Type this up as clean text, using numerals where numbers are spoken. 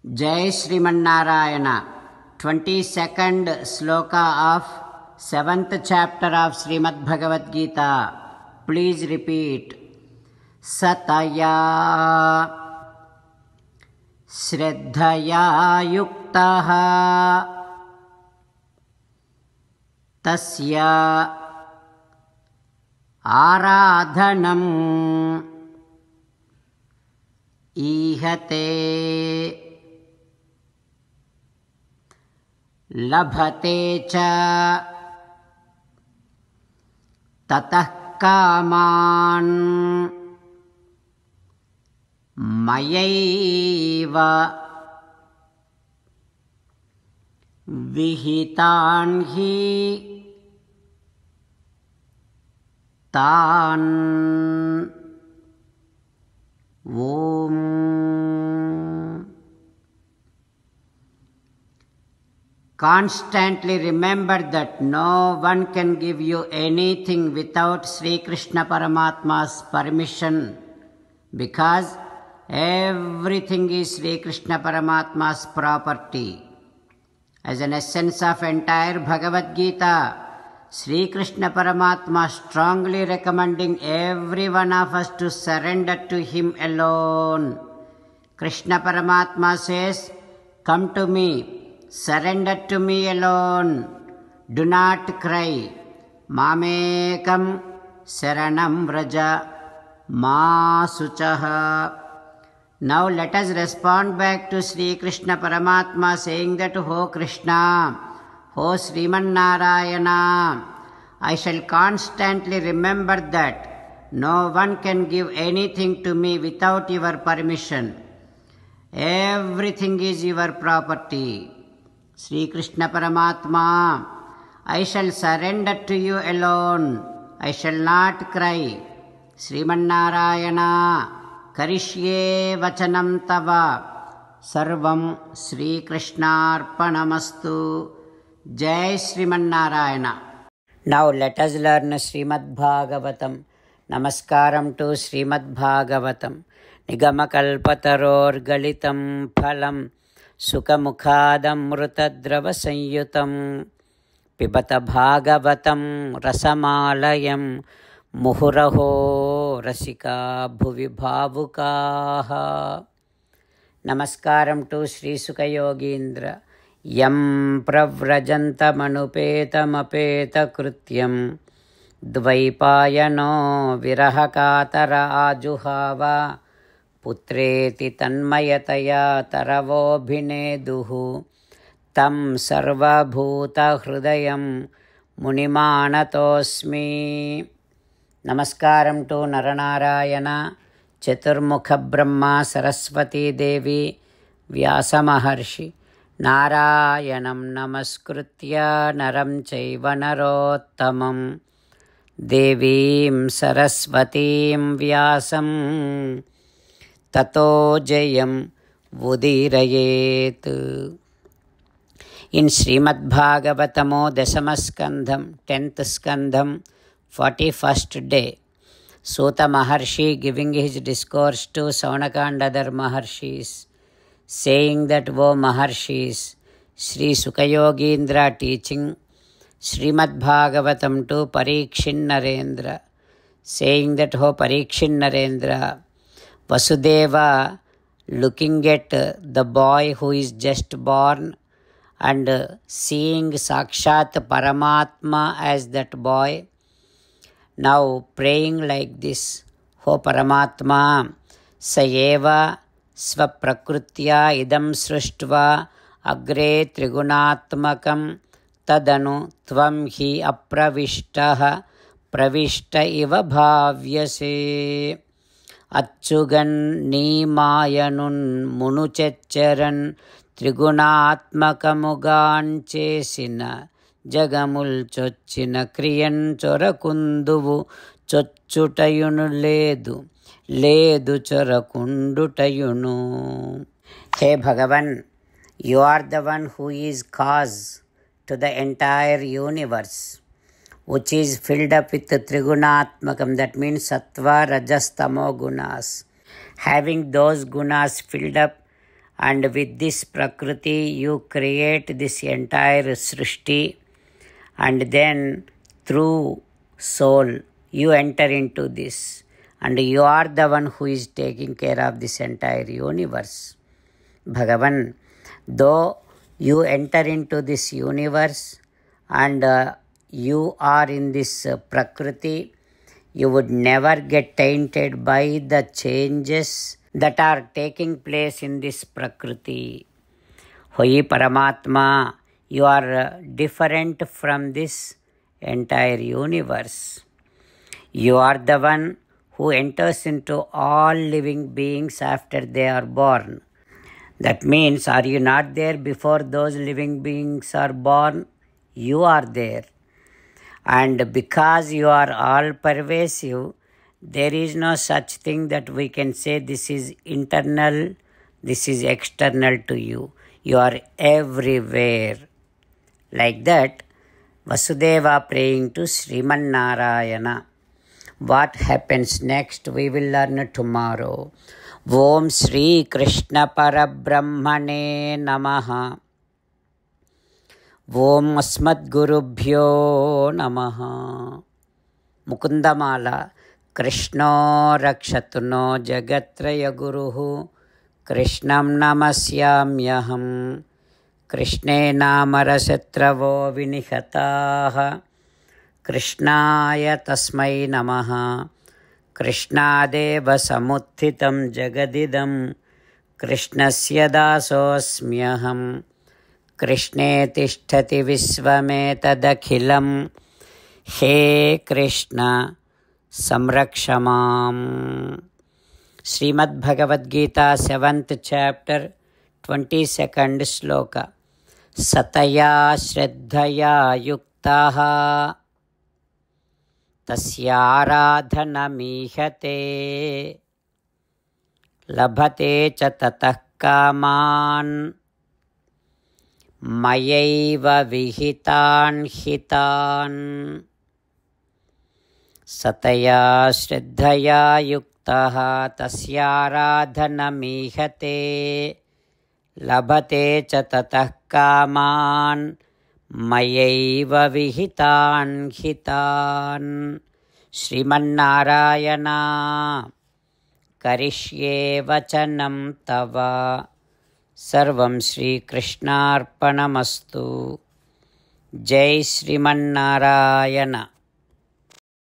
Jai Srimanarayana. 22nd sloka of 7th chapter of Srimad Bhagavad Gita. Please repeat. Sataya Shraddhaya Yuktaha Tasya Aradhanam Ihate Labhate cha tatah kaman mayaiva vihitan hi tan Om. Constantly remember that no one can give you anything without Sri Krishna Paramatma's permission, because everything is Sri Krishna Paramatma's property. As an essence of entire Bhagavad Gita, Sri Krishna Paramatma strongly recommending every one of us to surrender to Him alone. Krishna Paramatma says, "Come to me. Surrender to me alone. Do not cry. Mamekam saranam vraja ma suchaha." Now let us respond back to Sri Krishna Paramatma saying that, "O Krishna, O Sriman Narayana, I shall constantly remember that no one can give anything to me without your permission. Everything is your property. Sri Krishna Paramatma, I shall surrender to you alone. I shall not cry. Sriman Narayana, karishye vachanam tava. Sarvam Sri Krishnarpanamastu. Jai Sriman Narayana." Now let us learn Srimad Bhagavatam. Namaskaram to Srimad Bhagavatam. Nigamakalpataror galitam phalam Sukhamukhadamrutadrava sanyutam Pibata Bhagavatam rasamalayam Muhuraho rasika bhuvi bhavukaha. Namaskaram to Sri Sukha Yogindra. Yam pravrajantamanupeta krutyam Dvaipayano virahakatara ajuhava Putreti tanmayataya taravobhineduhu Tam sarvabhuta hrudayam munimanatosmi. Namaskaram to Naranarayana, Chaturmukha Brahma, Saraswati Devi, Vyasa Maharshi. Narayanam namaskritya naram chaiva narottamam Devim Saraswatim Vyasam Tato Jayam Vudirayet. In Srimad Bhagavatamo Dasamaskandham, 10th Skandham, 41st day, Suta Maharshi giving his discourse to Saunaka and other Maharshis, saying that, "O Maharshis, Sri Sukayogindra teaching Srimad Bhagavatam to Parikshin Narendra, saying that, O Parikshin Narendra, Vasudeva looking at the boy who is just born and seeing Sakshat Paramatma as that boy, now praying like this, O Paramatma, Sayeva Svaprakrutya idam srishtva agre trigunatmakam tadanu tvam hi apravishtaha pravishta iva bhavyase. Acchugan nimayanun munucheccharan trigunatmakamugan chesina jagamul chochina kriyan chorakunduvu chochutayunu ledu ledu chorakundutayunu. Hey Bhagavan, you are the one who is cause to the entire universe. which is filled up with Trigunatmakam, that means Sattva, Rajas, Tamo gunas. Having those gunas filled up and with this Prakriti you create this entire Srishti, and then through soul you enter into this, and you are the one who is taking care of this entire universe. Bhagavan, though you enter into this universe and you are in this Prakriti, you would never get tainted by the changes that are taking place in this Prakriti. Hoye Paramatma, you are different from this entire universe. You are the one who enters into all living beings after they are born. That means, are you not there before those living beings are born? You are there. And because you are all pervasive, there is no such thing that we can say this is internal, this is external to you. You are everywhere. Like that, Vasudeva praying to Sriman Narayana. What happens next we will learn tomorrow. Om Shri Krishna Parabrahmane Namaha. Om Asmat Gurubhyo Namaha. Mukundamala. Krishno Rakshatuno Jagatraya Guruhu. Krishnam Namasyamyaham. Krishne Namarasatravo Vinihataha. Krishnaya Tasmai Namaha. Krishnadeva Samuthitam Jagadidam. Krishnasya Dasosmyaham. Krishne Tishtati Visvametadakhilam. He Krishna Samrakshamam. Srimad Bhagavad Gita, 7th chapter, 22nd sloka. Sataya Shraddhaya Yuktaha Tasyaradhanamihate Labhate cha tatah kaman Mayaiva vihitan hitan. Sataya Shraddhaya Yuktaha Tasyaradhanamihate Labhate cha tatah kaman Mayaiva vihitan hitan. Srimannarayana Karishye vachanam tava. Sarvam Shri Krishnarpanamastu. Jai Srimannarayana.